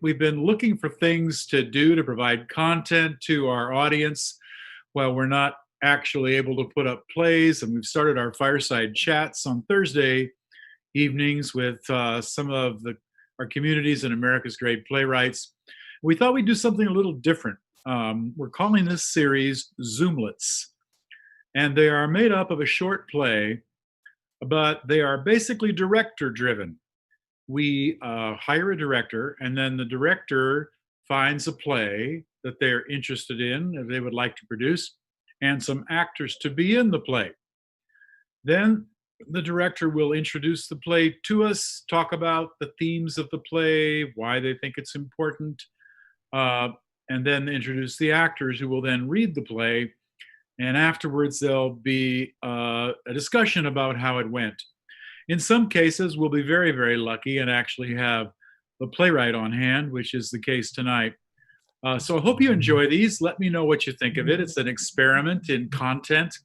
we've been looking for things to do to provide content to our audience while we're not actually able to put up plays. And we've started our fireside chats on Thursday evenings with some of our communities and America's great playwrights. We thought we'd do something a little different. We're calling this series Zoomlets. And they are made up of a short play, but they are basically director driven. We hire a director, and then the director finds a play that they're interested in, that they would like to produce, and some actors to be in the play. Then the director will introduce the play to us, talk about the themes of the play, why they think it's important, and then introduce the actors who will then read the play. And afterwards, there'll be a discussion about how it went. In some cases, we'll be very, very lucky and actually have the playwright on hand, which is the case tonight. So I hope you enjoy these. Let me know what you think of it. It's an experiment in content,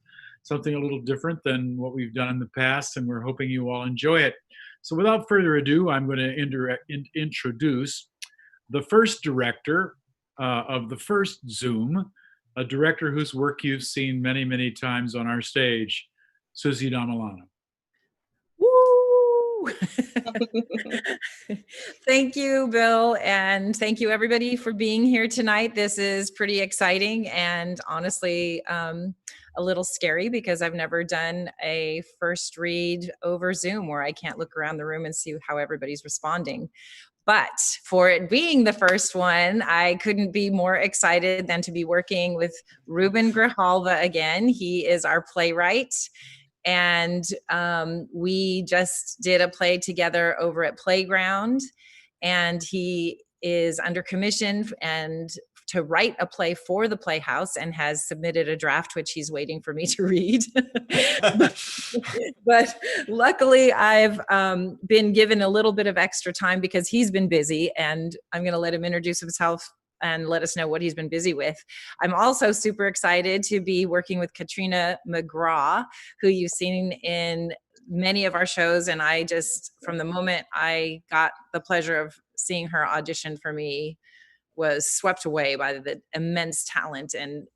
something a little different than what we've done in the past, and we're hoping you all enjoy it. So without further ado, I'm going to introduce the first director of the first Zoom, a director whose work you've seen many, many times on our stage, Susi Damilano. Woo! Thank you, Bill, and thank you everybody for being here tonight. This is pretty exciting and honestly a little scary because I've never done a first read over Zoom where I can't look around the room and see how everybody's responding. But for it being the first one, I couldn't be more excited than to be working with Ruben Grijalva again. He is our playwright. And we just did a play together over at Playground. And he is under commission and to write a play for the Playhouse and has submitted a draft, which he's waiting for me to read. but luckily, I've been given a little bit of extra time because he's been busy, and I'm going to let him introduce himself and let us know what he's been busy with. I'm also super excited to be working with Katrina McGraw, who you've seen in many of our shows. And I just, from the moment I got the pleasure of seeing her audition for me, was swept away by the immense talent, and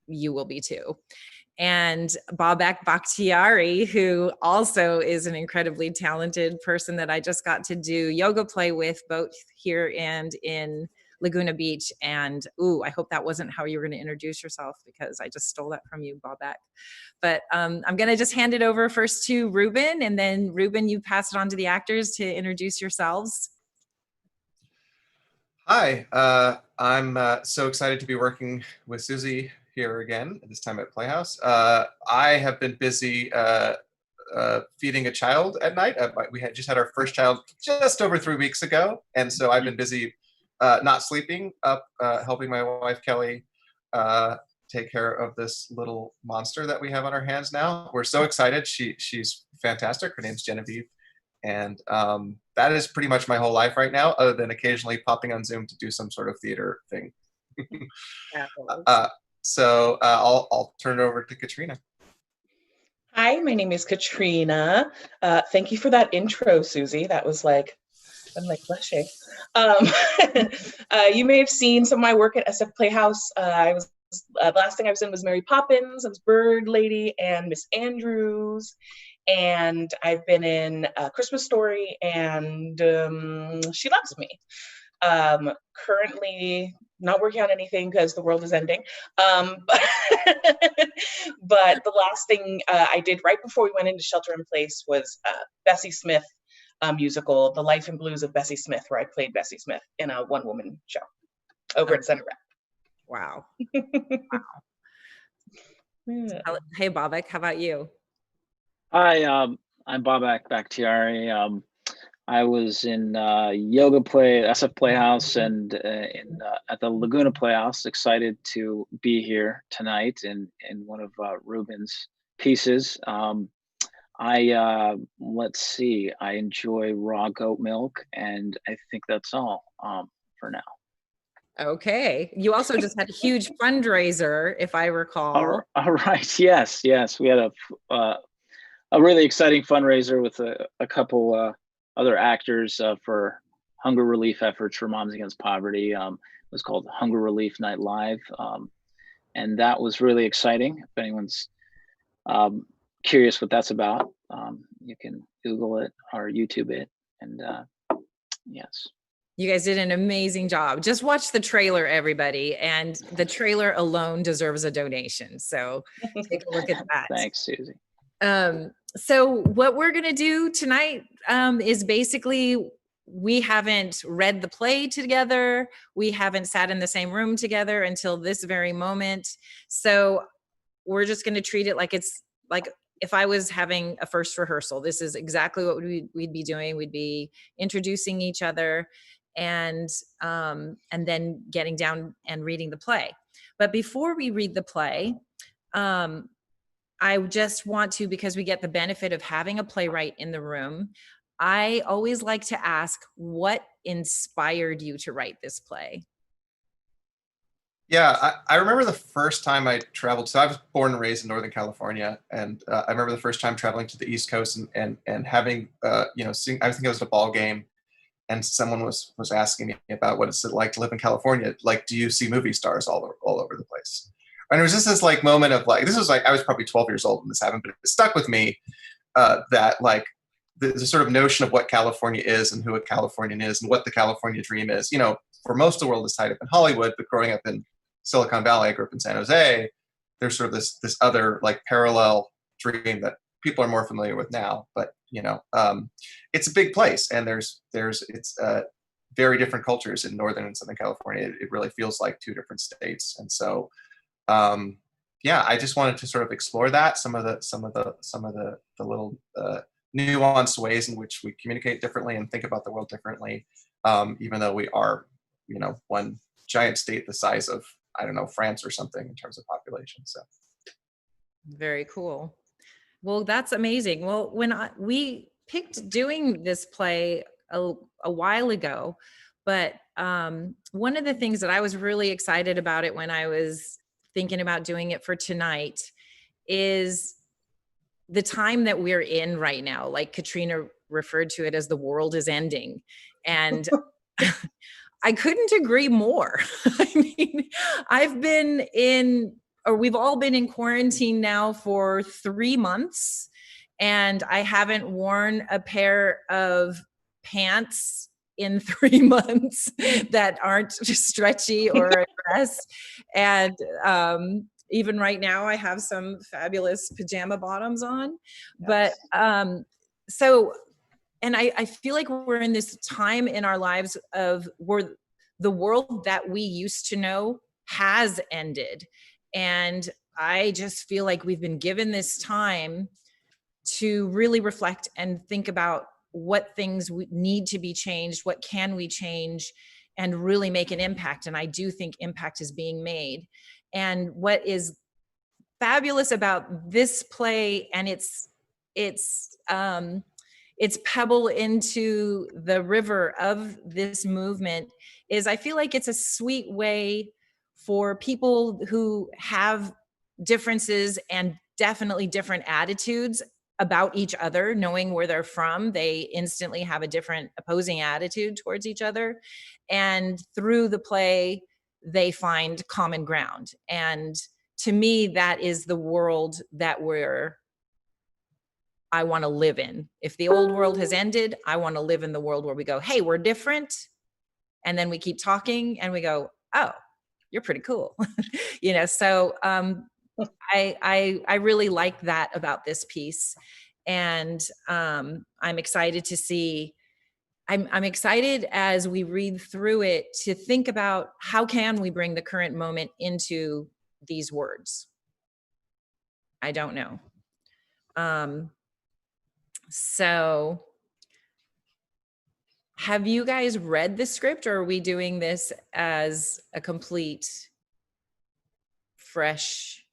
you will be too. And Babak Bakhtiari, who also is an incredibly talented person that I just got to do yoga play with both here and in Laguna Beach. And ooh, I hope that wasn't how you were going to introduce yourself because I just stole that from you, Babak. But I'm going to just hand it over first to Ruben, and then Ruben, you pass it on to the actors to introduce yourselves. Hi, I'm so excited to be working with Susi here again, this time at Playhouse. I have been busy feeding a child at night. We had just had our first child just over 3 weeks ago, and so I've been busy not sleeping up, helping my wife Kelly take care of this little monster that we have on our hands now. We're so excited. She's fantastic. Her name's Genevieve. And that is pretty much my whole life right now, other than occasionally popping on Zoom to do some sort of theater thing. So I'll turn it over to Katrina. Hi, my name is Katrina. Thank you for that intro, Susie. That was like, I'm like blushing. You may have seen some of my work at SF Playhouse. The last thing I was in was Mary Poppins. I was Bird Lady and Miss Andrews. And I've been in Christmas Story and She Loves Me. Currently not working on anything because the world is ending. But the last thing I did right before we went into Shelter in Place was Bessie Smith musical, The Life and Blues of Bessie Smith, where I played Bessie Smith in a one-woman show over at Center Rep. Wow. Wow. Hey, Babak, how about you? Hi, I'm Babak Bakhtiari. I was in yoga play at SF Playhouse and at the Laguna Playhouse. Excited to be here tonight in one of Ruben's pieces. Let's see, I enjoy raw goat milk, and I think that's all for now. Okay. You also just had a huge fundraiser, if I recall. All right. Yes. We had a really exciting fundraiser with a couple other actors for hunger relief efforts for Moms Against Poverty. It was called Hunger Relief Night Live. And that was really exciting. If anyone's curious what that's about, you can Google it or YouTube it. And yes. You guys did an amazing job. Just watch the trailer, everybody. And the trailer alone deserves a donation. So take a look at that. Thanks, Susie. So what we're going to do tonight is basically, we haven't read the play together. We haven't sat in the same room together until this very moment. So we're just going to treat it like it's like if I was having a first rehearsal. This is exactly what we'd be doing. We'd be introducing each other and then getting down and reading the play. But before we read the play, I just want to, because we get the benefit of having a playwright in the room, I always like to ask, what inspired you to write this play? Yeah, I remember the first time I traveled. So I was born and raised in Northern California, and I remember the first time traveling to the East Coast and having seeing, I think it was a ball game, and someone was asking me about what it's like to live in California. Like, do you see movie stars all over the place? And it was just this like moment of like, this was like, I was probably 12 years old when this happened, but it stuck with me that like the sort of notion of what California is and who a Californian is and what the California dream is. For most of the world is tied up in Hollywood, but growing up in Silicon Valley, I grew up in San Jose, there's sort of this other like parallel dream that people are more familiar with now. But it's a big place, and it's very different cultures in Northern and Southern California. It really feels like two different states. And so I just wanted to sort of explore that, some of the little nuanced ways in which we communicate differently and think about the world differently, even though we are one giant state the size of, I don't know, France or something in terms of population. So very cool. Well, that's amazing. Well, when we picked doing this play a while ago, but one of the things that I was really excited about it when I was thinking about doing it for tonight is the time that we're in right now. Like Katrina referred to it as the world is ending. And I couldn't agree more. I mean, we've all been in quarantine now for 3 months, and I haven't worn a pair of pants in 3 months that aren't stretchy or a dress. And even right now I have some fabulous pajama bottoms on. Yes. But and I feel like we're in this time in our lives where the world that we used to know has ended. And I just feel like we've been given this time to really reflect and think about what things need to be changed, what can we change, and really make an impact. And I do think impact is being made. And what is fabulous about this play and its pebble into the river of this movement is I feel like it's a sweet way for people who have differences and definitely different attitudes about each other, knowing where they're from, they instantly have a different opposing attitude towards each other. And through the play, they find common ground. And to me, that is the world that I want to live in. If the old world has ended, I want to live in the world where we go, hey, we're different. And then we keep talking and we go, oh, you're pretty cool. So I really like that about this piece. And I'm excited to see, I'm excited as we read through it to think about how can we bring the current moment into these words. I don't know. So have you guys read the script, or are we doing this as a complete, fresh,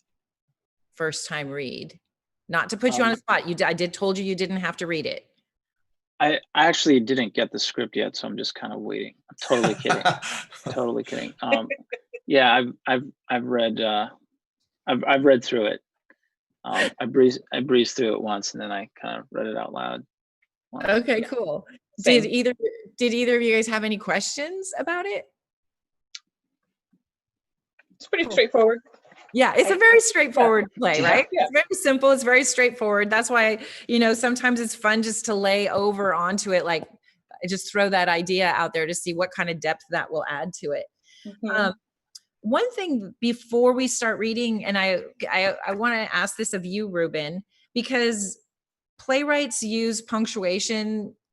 first time read? Not to put you on the spot. I told you you didn't have to read it. I actually didn't get the script yet, so I'm just kind of waiting. I'm totally kidding. Totally kidding. Yeah, I've read through it. I breezed through it once, and then I kind of read it out loud. Okay, cool. Same. Did either of you guys have any questions about it? It's pretty Cool. straightforward. Yeah, it's a very straightforward play, Yeah. right? Yeah. It's very simple. It's very straightforward. That's why, sometimes it's fun just to lay over onto it. Like, just throw that idea out there to see what kind of depth that will add to it. Mhm. One thing before we start reading, and I want to ask this of you, Ruben, because playwrights use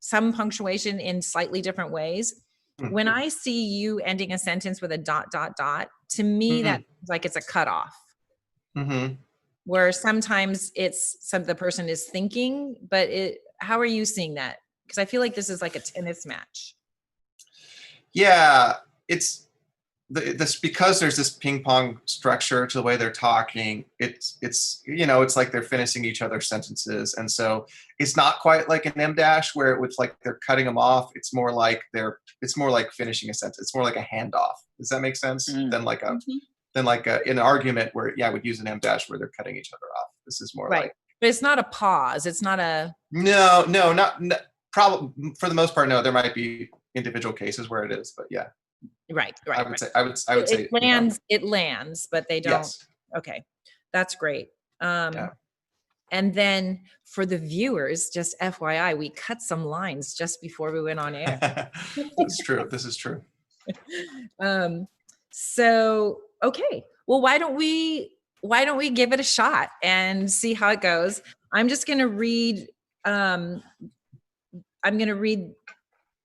some punctuation in slightly different ways. When I see you ending a sentence with a ... to me, that feels like it's a cutoff. Mm-hmm. Where sometimes the person is thinking, but how are you seeing that? Because I feel like this is like a tennis match. Yeah, it's this because there's this ping pong structure to the way they're talking. It's like they're finishing each other's sentences, and so it's not quite like an M dash where it's like they're cutting them off. It's more like finishing a sentence. It's more like a handoff. Does that make sense? Than like an argument where we'd use an M dash where they're cutting each other off. This is more like, but it's not a pause. It's not a not probably for the most part. No, there might be individual cases where it is, but yeah. Right. I would say it lands, but they don't. Yes. Okay, that's great. And then for the viewers, just FYI, we cut some lines just before we went on air. This is true. So, okay. Well, why don't we give it a shot and see how it goes? I'm just going to read, I'm going to read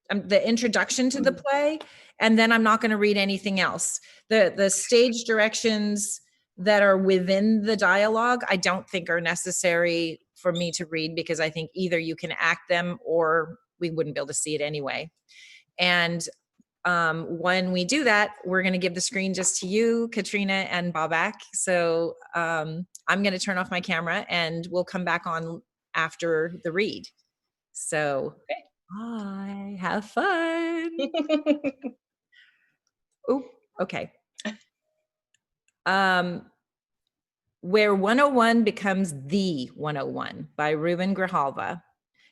the introduction to the play, and then I'm not going to read anything else. The stage directions that are within the dialogue, I don't think are necessary for me to read, because I think either you can act them or we wouldn't be able to see it anyway. And when we do that, we're going to give the screen just to you, Katrina, and Bobak. So I'm going to turn off my camera and we'll come back on after the read. So bye, have fun. Oh, okay. Where 101 becomes the 101 by Ruben Grijalva.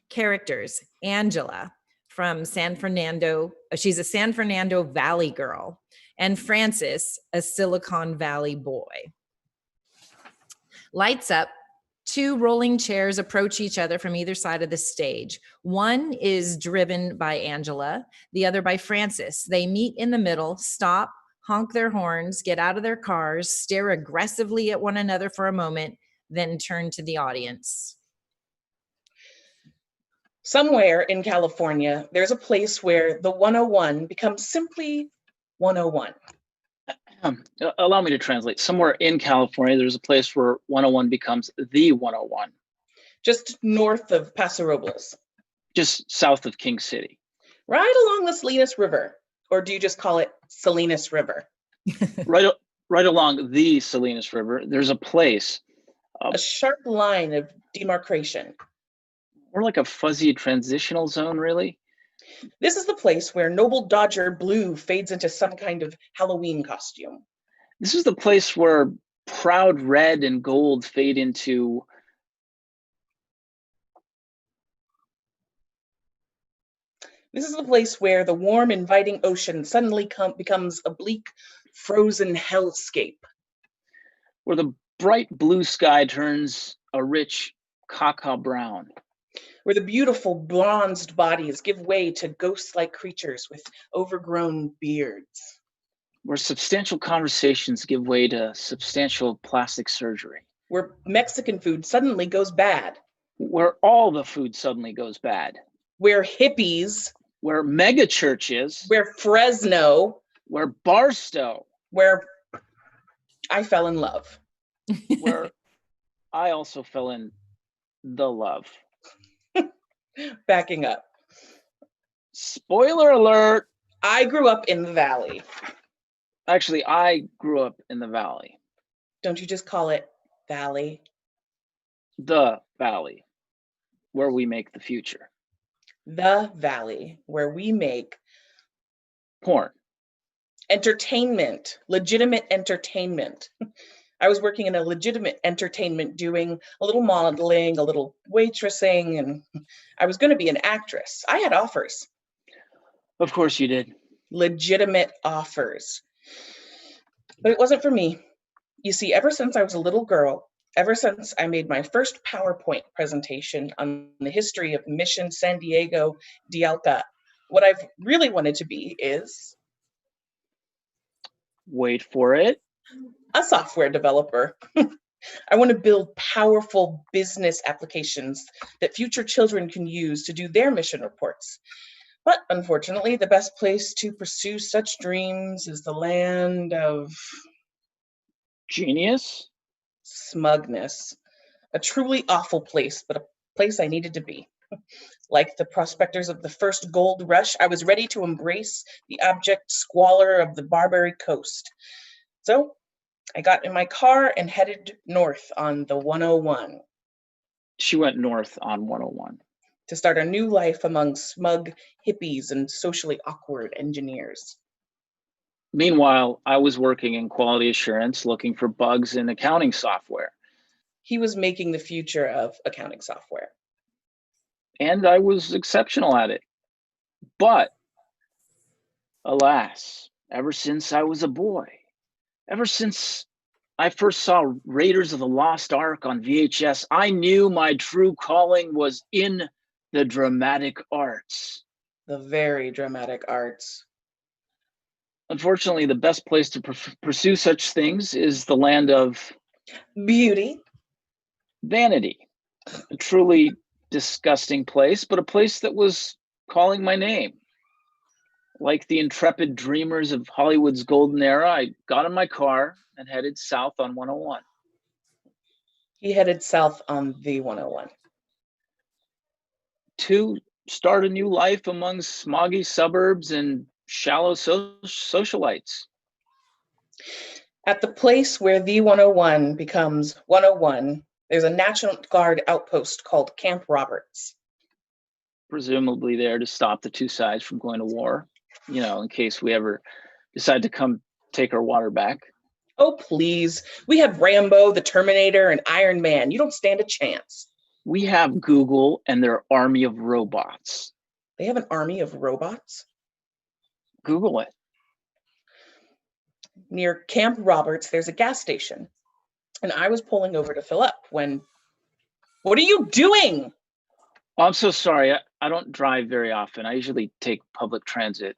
Characters: Angela from San Fernando. She's a San Fernando Valley girl. And Francis, a Silicon Valley boy. Lights up. Two rolling chairs approach each other from either side of the stage. One is driven by Angela, the other by Francis. They meet in the middle, stop, honk their horns, get out of their cars, stare aggressively at one another for a moment, then turn to the audience. Somewhere in California, there's a place where the 101 becomes simply 101. Allow me to translate. Somewhere in California, there's a place where 101 becomes the 101. Just north of Paso Robles. Just south of King City. Right along the Salinas River. Or do you just call it Salinas River? Right along the Salinas River, there's a place. A sharp line of demarcation. More like a fuzzy transitional zone, really. This is the place where Noble Dodger Blue fades into some kind of Halloween costume. This is the place where Proud Red and Gold fade into... This is the place where the warm, inviting ocean suddenly becomes a bleak, frozen hellscape. Where the bright blue sky turns a rich cacao brown. Where the beautiful bronzed bodies give way to ghost-like creatures with overgrown beards. Where substantial conversations give way to substantial plastic surgery. Where Mexican food suddenly goes bad. Where all the food suddenly goes bad. Where hippies. Where mega churches. Where Fresno. Where Barstow. Where I fell in love. Where I also fell in the love. Backing up. Spoiler alert. I grew up in the valley. Actually, I grew up in the valley. Don't you just call it valley? The valley, where we make the future. The valley, where we make porn. Entertainment, legitimate entertainment. I was working in a legitimate entertainment, doing a little modeling, a little waitressing, and I was going to be an actress. I had offers, Of course you did. legitimate offers. But it wasn't for me. You see, ever since I was a little girl, ever since I made my first PowerPoint presentation on the history of Mission San Diego de Alta, what I've really wanted to be is Wait for it. a software developer. I want to build powerful business applications that future children can use to do their mission reports. But unfortunately, the best place to pursue such dreams is the land of Genius. smugness. A truly awful place, but a place I needed to be. Like the prospectors of the first gold rush, I was ready to embrace the abject squalor of the Barbary Coast. So I got in my car and headed north on the 101 She went north on 101. to start a new life among smug hippies and socially awkward engineers. Meanwhile, I was working in quality assurance looking for bugs in accounting software. He was making the future of accounting software. And I was exceptional at it. But alas, ever since I was a boy, ever since I first saw Raiders of the Lost Ark on VHS, I knew my true calling was in the dramatic arts. The very dramatic arts. Unfortunately, the best place to pursue such things is the land of Beauty. vanity. A truly disgusting place, but a place that was calling my name. Like the intrepid dreamers of Hollywood's golden era, I got in my car and headed south on 101. He headed south on the 101. To start a new life among smoggy suburbs and shallow socialites. At the place where the 101 becomes 101, there's a National Guard outpost called Camp Roberts. Presumably there to stop the two sides from going to war, you know, in case we ever decide to come take our water back. Oh, please. We have Rambo, the Terminator, and Iron Man. You don't stand a chance. We have Google and their army of robots. They have an army of robots? Google it. Near Camp Roberts, there's a gas station. And I was pulling over to fill up when... What are you doing? Oh, I'm so sorry. I don't drive very often. I usually take public transit.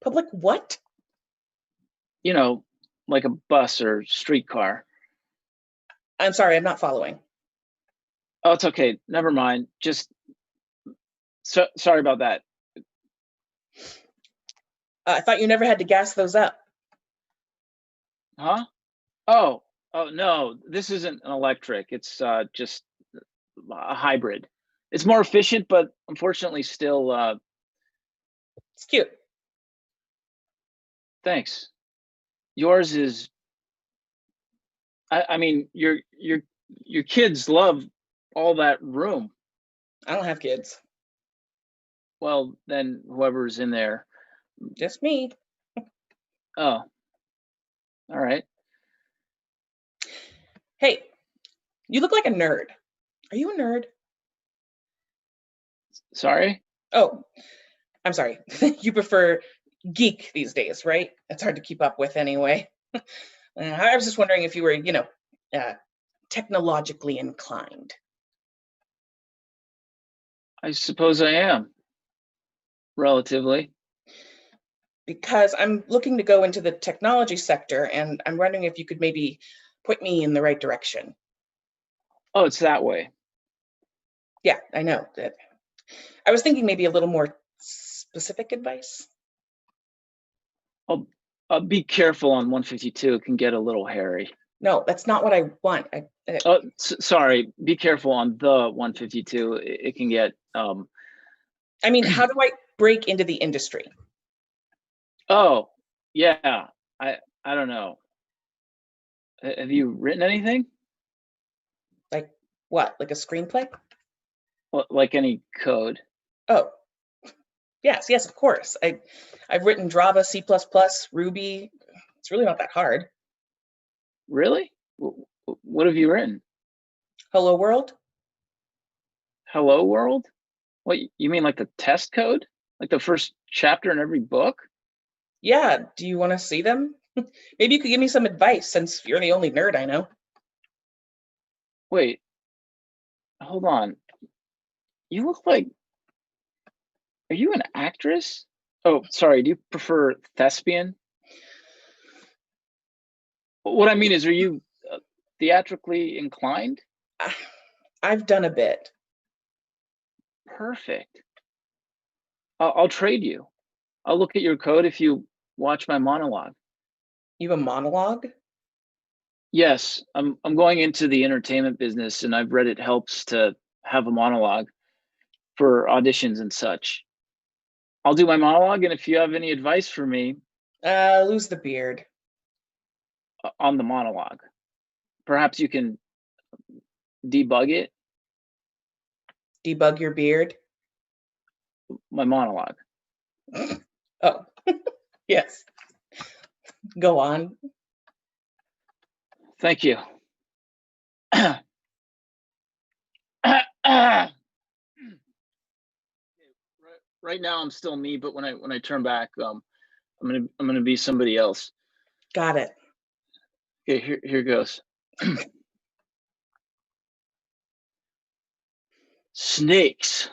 Public what? You know, like a bus or streetcar. I'm sorry, I'm not following. Oh, it's okay. Never mind. Just sorry about that. I thought you never had to gas those up. Huh? Oh no. This isn't an electric. It's just a hybrid. It's more efficient, but unfortunately still. It's cute. Thanks. Yours is. I mean, your kids love all that room. I don't have kids. Well, then whoever's in there. Just me. Oh. All right. Hey, you look like a nerd. Are you a nerd? Sorry? Oh, I'm sorry. You prefer geek these days, right? It's hard to keep up with anyway. I was just wondering if you were, technologically inclined. I suppose I am. Relatively. Because I'm looking to go into the technology sector, and I'm wondering if you could maybe point me in the right direction. Oh, it's that way. Yeah, I know. I was thinking maybe a little more specific advice. I'll be careful on 152. It can get a little hairy. No, that's not what I want. Sorry. Be careful on the 152. It can get. I mean, how do I break into the industry? Oh, yeah. I don't know. Have you written anything? Like what? Like a screenplay? Well, like any code? Oh, yes, of course. I've written Java, C++, Ruby. It's really not that hard. Really? What have you written? Hello World? Hello World? What, you mean like the test code? Like the first chapter in every book? Yeah, do you want to see them? Maybe you could give me some advice since you're the only nerd I know. Wait, hold on. You look like, are you an actress? Oh, sorry, do you prefer thespian? What I mean is, are you theatrically inclined? I've done a bit. Perfect. I'll trade you. I'll look at your code if you watch my monologue. You have a monologue? Yes, I'm going into the entertainment business, and I've read it helps to have a monologue for auditions and such. I'll do my monologue, and if you have any advice for me Lose the beard. on the monologue, perhaps you can debug it, Debug your beard? my monologue. Oh, yes. Go on. Thank you. Right now I'm still me, but when I turn back, I'm gonna be somebody else. Got it. Okay, here goes. Snakes.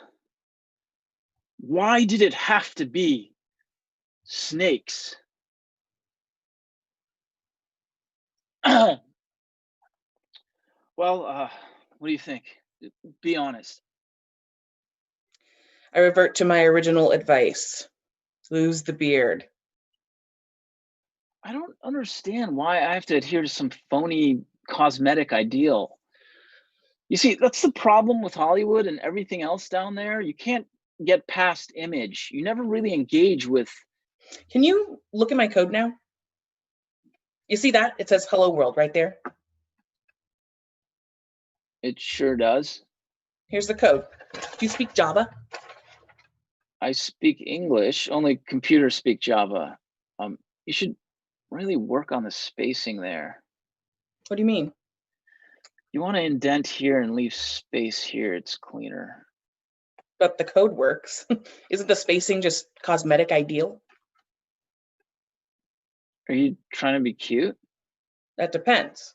Why did it have to be snakes? Well, what do you think? Be honest. I revert to my original advice. Lose the beard. I don't understand why I have to adhere to some phony cosmetic ideal. You see, that's the problem with Hollywood and everything else down there. You can't get past image. You never really engage with. Can you look at my code now? You see that? It says Hello World right there. It sure does. Here's the code. Do you speak Java? I speak English, only computers speak Java. You should really work on the spacing there. What do you mean? You want to indent here and leave space here. It's cleaner. But the code works. Isn't the spacing just cosmetic ideal? Are you trying to be cute? That depends.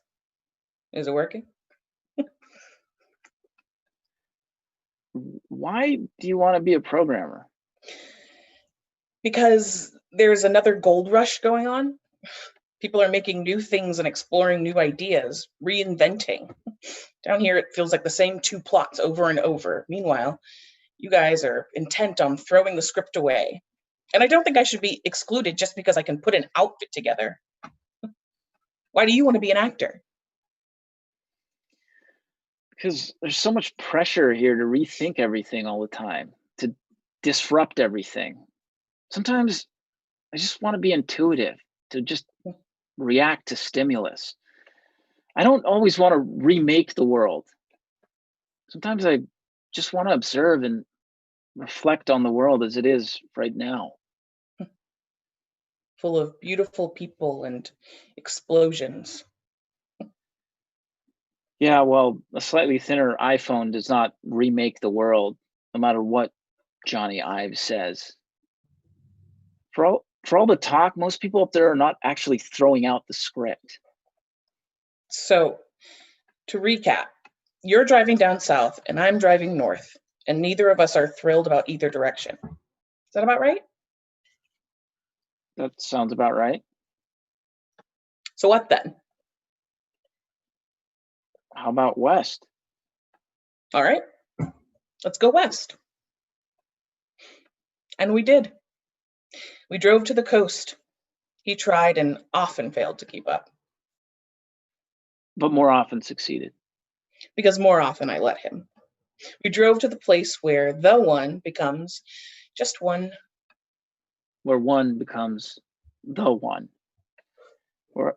Is it working? Why do you want to be a programmer? Because there's another gold rush going on. People are making new things and exploring new ideas, reinventing. Down here, it feels like the same two plots over and over. Meanwhile, you guys are intent on throwing the script away. And I don't think I should be excluded just because I can put an outfit together. Why do you want to be an actor? Because there's so much pressure here to rethink everything all the time, to disrupt everything. Sometimes I just want to be intuitive, to just react to stimulus. I don't always want to remake the world. Sometimes I just want to observe and reflect on the world as it is right now. Full of beautiful people and explosions. Yeah, well, a slightly thinner iPhone does not remake the world, no matter what Johnny Ives says. For all the talk, most people up there are not actually throwing out the script. So, to recap, you're driving down south and I'm driving north, and neither of us are thrilled about either direction. Is that about right? That sounds about right. So what then? How about west? All right, let's go west. And we did. We drove to the coast. He tried and often failed to keep up. But more often succeeded. Because more often I let him. We drove to the place where the one becomes just one. Where one becomes the one.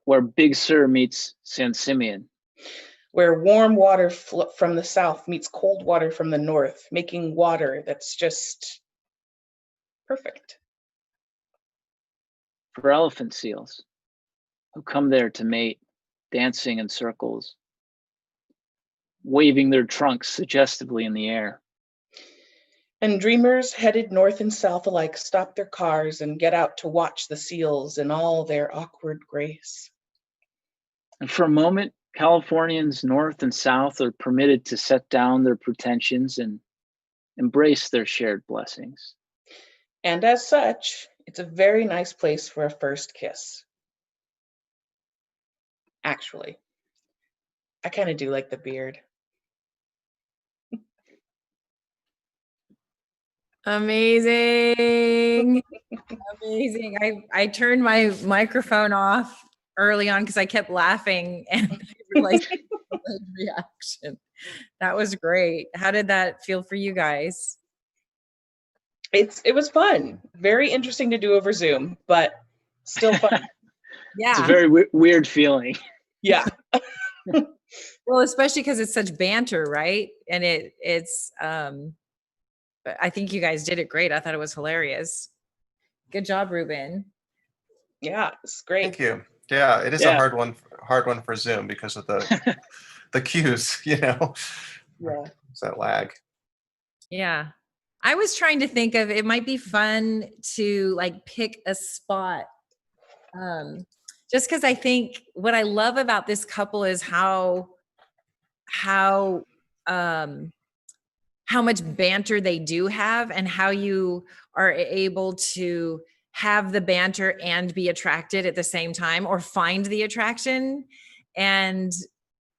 Where Big Sur meets San Simeon. Where warm water from the south meets cold water from the north, making water that's just perfect. For elephant seals who come there to mate. dancing in circles, waving their trunks suggestively in the air. And dreamers headed north and south alike stop their cars and get out to watch the seals in all their awkward grace. And for a moment, Californians north and south are permitted to set down their pretensions and embrace their shared blessings. And as such, it's a very nice place for a first kiss. Actually, I kind of do like the beard. Amazing. Amazing. I turned my microphone off early on because I kept laughing and I realized the reaction. That was great. How did that feel for you guys? It was fun. Very interesting to do over Zoom, but still fun. Yeah. It's a very weird feeling. Yeah. Well, especially because it's such banter, right? And it's but I think you guys did it great. I thought it was hilarious. Good job, Ruben. Yeah, it's great. Thank you. Yeah, it is Yeah. a hard one for Zoom because of the cues, you know. Yeah. It's that lag. Yeah. I was trying to think of, it might be fun to like pick a spot. Just because I think what I love about this couple is how much banter they do have and how you are able to have the banter and be attracted at the same time or find the attraction. And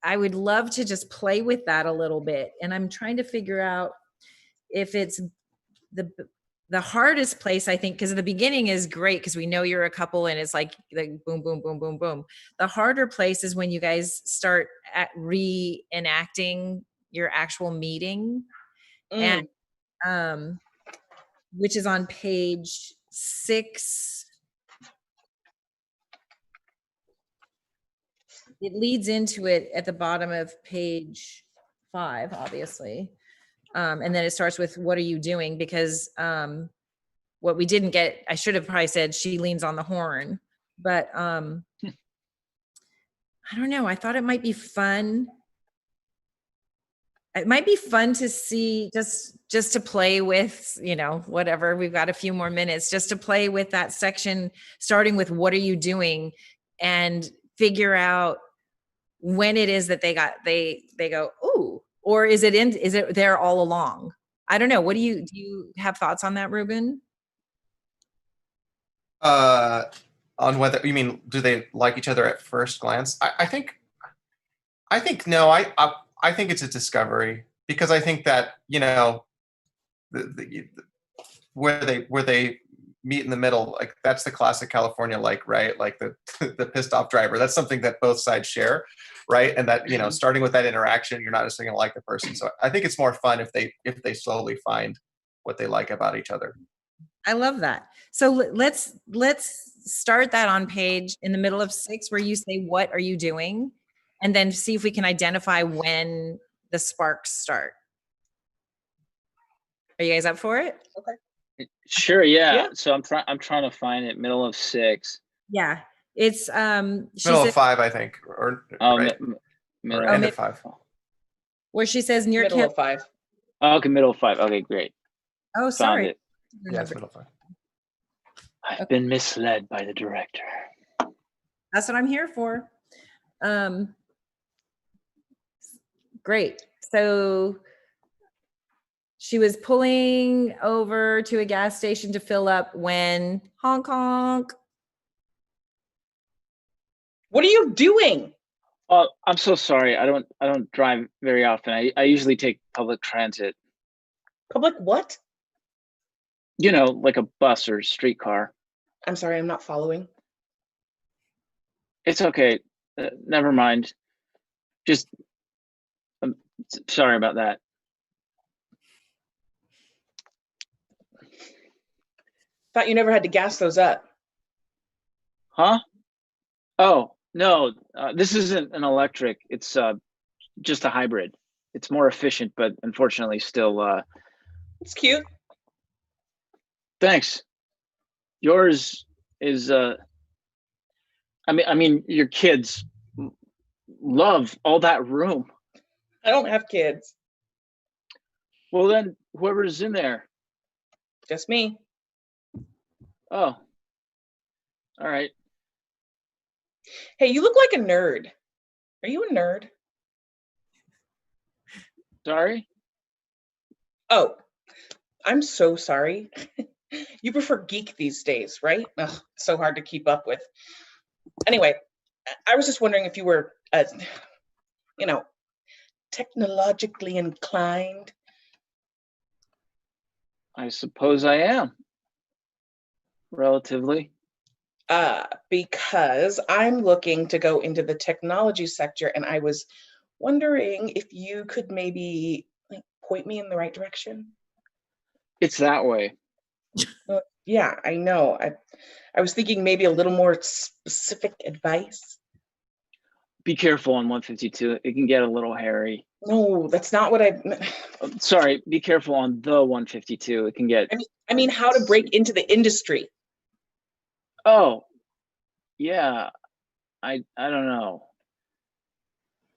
I would love to just play with that a little bit. And I'm trying to figure out if it's the hardest place, I think, because the beginning is great because we know you're a couple and it's like boom, boom, boom, boom, boom. The harder place is when you guys start reenacting your actual meeting. And which is on page 6. It leads into it at the bottom of page 5, obviously. And then it starts with, what are you doing? Because what we didn't get, I should have probably said, she leans on the horn. But I don't know. I thought it might be fun. It might be fun to see, just to play with, you know, whatever. We've got a few more minutes just to play with that section, starting with what are you doing, and figure out when it is that they go, ooh, or is it there all along? I don't know. Do you have thoughts on that, Ruben? On whether, you mean, do they like each other at first glance? I think no. I think it's a discovery, because I think that, you know, where they meet in the middle, like that's the classic California, like, right, like the pissed off driver. That's something that both sides share, right? And that, you know, starting with that interaction, you're not necessarily gonna like the person. So I think it's more fun if they slowly find what they like about each other. I love that. So let's start that on page in the middle of 6, where you say, what are you doing? And then see if we can identify when the sparks start. Are you guys up for it? Okay. Sure, yeah. Yeah. So I'm trying to find it, middle of 6. Yeah. It's Middle of 5, I think, or right? Middle Or end of 5. where she says near Middle of 5. Oh, okay, middle of 5. Okay, great. Oh, Found sorry. it. Yeah, it's middle of 5. I've been misled by the director. That's what I'm here for. Great. So she was pulling over to a gas station to fill up when honk honk. What are you doing? Oh, I'm so sorry. I don't drive very often. I usually take public transit. Public what? You know, like a bus or streetcar. I'm sorry, I'm not following. It's okay. Never mind. Just sorry about that. Thought you never had to gas those up. Huh? Oh, no. This isn't an electric. It's just a hybrid. It's more efficient, but unfortunately still It's cute. thanks. Yours is I mean your kids love all that room. I don't have kids. Well, then whoever's in there. Just me. Oh, all right. Hey, you look like a nerd. Are you a nerd? Sorry. Oh, I'm so sorry. You prefer geek these days, right? Ugh, so hard to keep up with. Anyway, I was just wondering if you were, you know, technologically inclined. I suppose I am. Relatively. Because I'm looking to go into the technology sector, and I was wondering if you could maybe like point me in the right direction. It's that way. Yeah, I know. I was thinking maybe a little more specific advice. Be careful on 152. It can get a little hairy. No, that's not what I. Sorry, be careful on the 152. It can get. I mean, how to break into the industry. Oh, yeah. I don't know.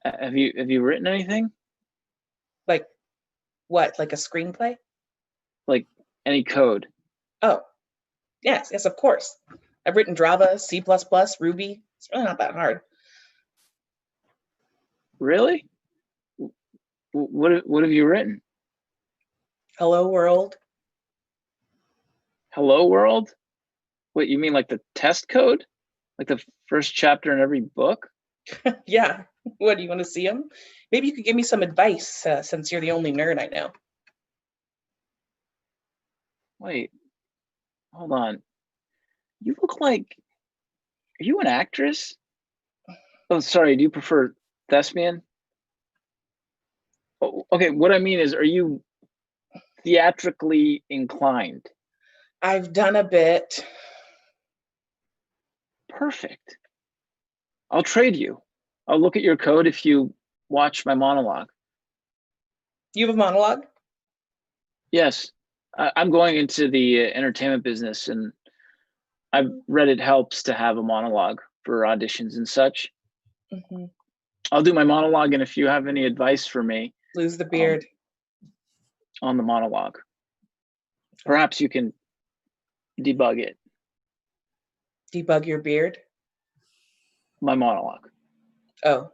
Have you written anything? Like what? Like a screenplay? Like any code? Oh, yes, of course. I've written Java, C++, Ruby. It's really not that hard. Really? What have you written? Hello World. Hello World? What, you mean like the test code? Like the first chapter in every book? Yeah. What, do you want to see them? Maybe you could give me some advice since you're the only nerd I know. Wait, hold on. You look like, are you an actress? Oh, sorry, do you prefer thespian? Oh, okay, what I mean is, are you theatrically inclined? I've done a bit. Perfect. I'll trade you. I'll look at your code if you watch my monologue. You have a monologue? Yes, I'm going into the entertainment business, and I've read it helps to have a monologue for auditions and such. Mm-hmm. I'll do my monologue, and if you have any advice for me, Lose the beard. On the monologue, perhaps you can debug it. Debug your beard? My monologue. Oh,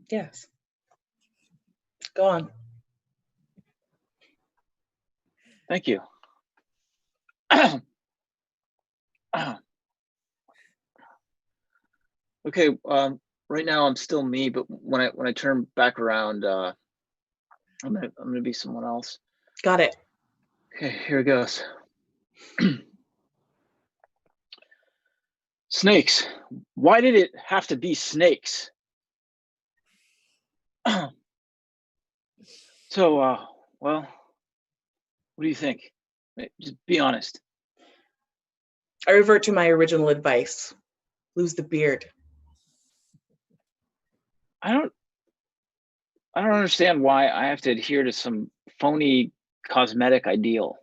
yes. Go on. Thank you. Okay, right now I'm still me, but when I turn back around, I'm gonna be someone else. Got it. Okay, here it goes. Snakes. Why did it have to be snakes? So, well, what do you think? Just be honest. I revert to my original advice. Lose the beard. I don't understand why I have to adhere to some phony cosmetic ideal.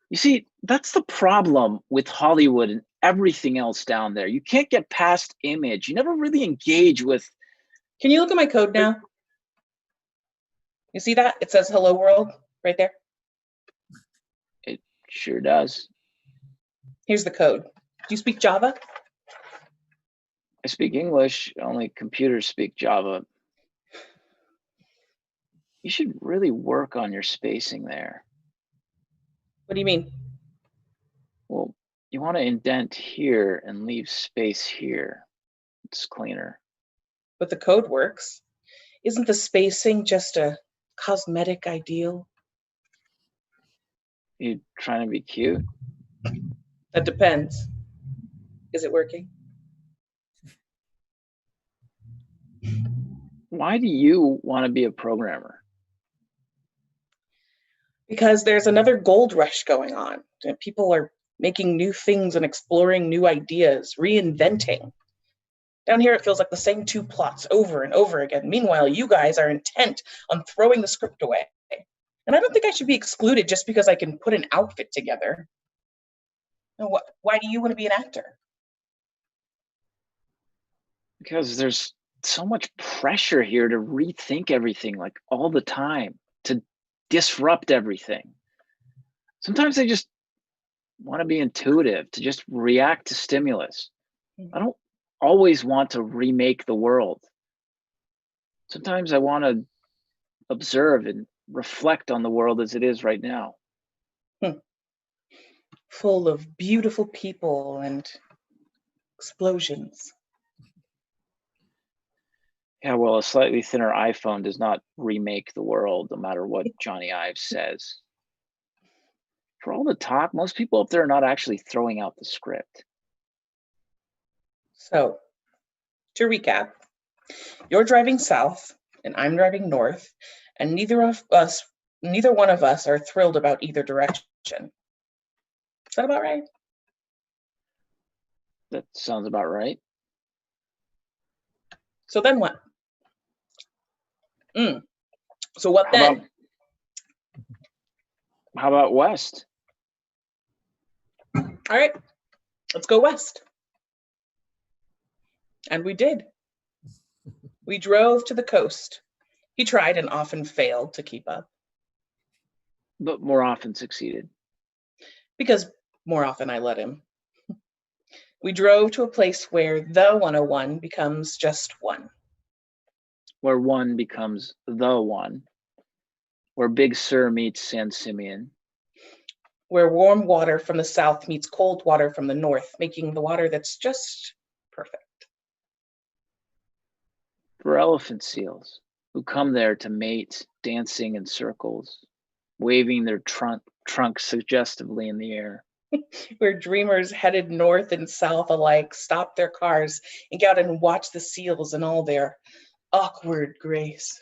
You see, that's the problem with Hollywood and everything else down there. You can't get past image. You never really engage with. Can you look at my code now? You see that? It says hello world right there. It sure does. Here's the code. Do you speak Java? I speak English. Only computers speak Java. You should really work on your spacing there. What do you mean? Well, you want to indent here and leave space here. It's cleaner. But the code works. Isn't the spacing just a cosmetic ideal? You trying to be cute? That depends. Is it working? Why do you want to be a programmer? Because there's another gold rush going on. And people are making new things and exploring new ideas, reinventing. Down here, it feels like the same two plots over and over again. Meanwhile, you guys are intent on throwing the script away. And I don't think I should be excluded just because I can put an outfit together. Why do you want to be an actor? Because there's so much pressure here to rethink everything like all the time, to disrupt everything. Sometimes I just want to be intuitive, to just react to stimulus. I don't always want to remake the world. Sometimes I want to observe and reflect on the world as it is right now. Full of beautiful people and explosions. Yeah, well, a slightly thinner iPhone does not remake the world, no matter what Johnny Ives says. For all the talk, most people up there are not actually throwing out the script. So, to recap, you're driving south and I'm driving north, and neither one of us are thrilled about either direction. Is that about right? That sounds about right. So then what? So what then? How about west? All right, let's go west. And we did. We drove to the coast. He tried and often failed to keep up. But more often succeeded. Because more often I let him. We drove to a place where the 101 becomes just one. Where one becomes the one. Where Big Sur meets San Simeon. Where warm water from the south meets cold water from the north, making the water that's just perfect. For elephant seals who come there to mate, dancing in circles, waving their trunks suggestively in the air. Where dreamers headed north and south alike stop their cars and get out and watch the seals in all their awkward grace.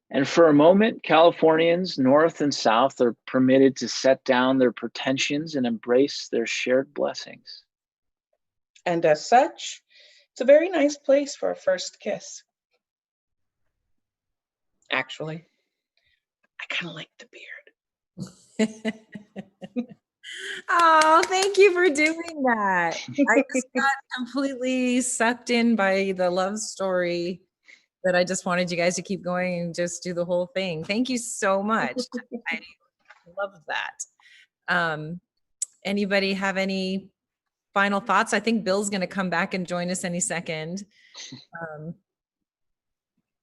And for a moment, Californians, north and south, are permitted to set down their pretensions and embrace their shared blessings. And as such, it's a very nice place for a first kiss. Actually, I kind of like the beard. Oh, thank you for doing that. I just got completely sucked in by the love story that I just wanted you guys to keep going and just do the whole thing. Thank you so much. I love that. Anybody have any final thoughts? I think Bill's going to come back and join us any second.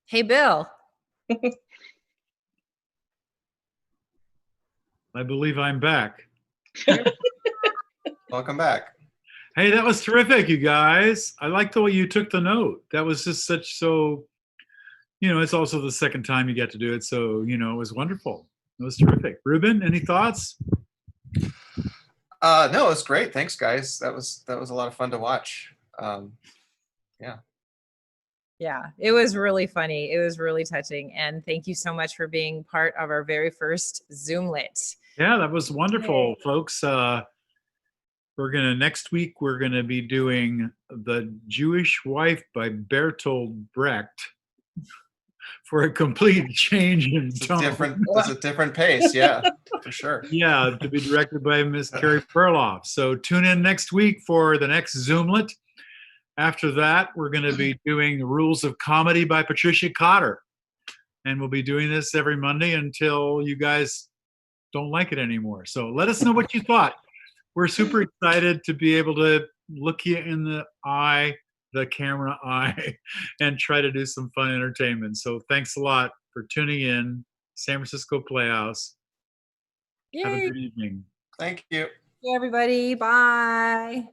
Hey, Bill. I believe I'm back. Welcome back. Hey, that was terrific, you guys. I like the way you took the note. That was just it's also the second time you get to do it. So, it was wonderful. It was terrific. Ruben, any thoughts? No, it was great. Thanks, guys. That was a lot of fun to watch. Yeah, it was really funny. It was really touching. And thank you so much for being part of our very first Zoomlet. Yeah, that was wonderful, folks. Next week, we're going to be doing The Jewish Wife by Bertolt Brecht for a complete change in tone. It's a different pace. Yeah, for sure. Yeah, to be directed by Miss Carrie Perloff. So tune in next week for the next Zoomlet. After that, we're going to be doing The Rules of Comedy by Patricia Cotter. And we'll be doing this every Monday until you guys don't like it anymore. So let us know what you thought. We're super excited to be able to look you in the eye, the camera eye, and try to do some fun entertainment. So thanks a lot for tuning in. San Francisco Playhouse. Yay. Have a good evening. Thank you. Hey, everybody. Bye.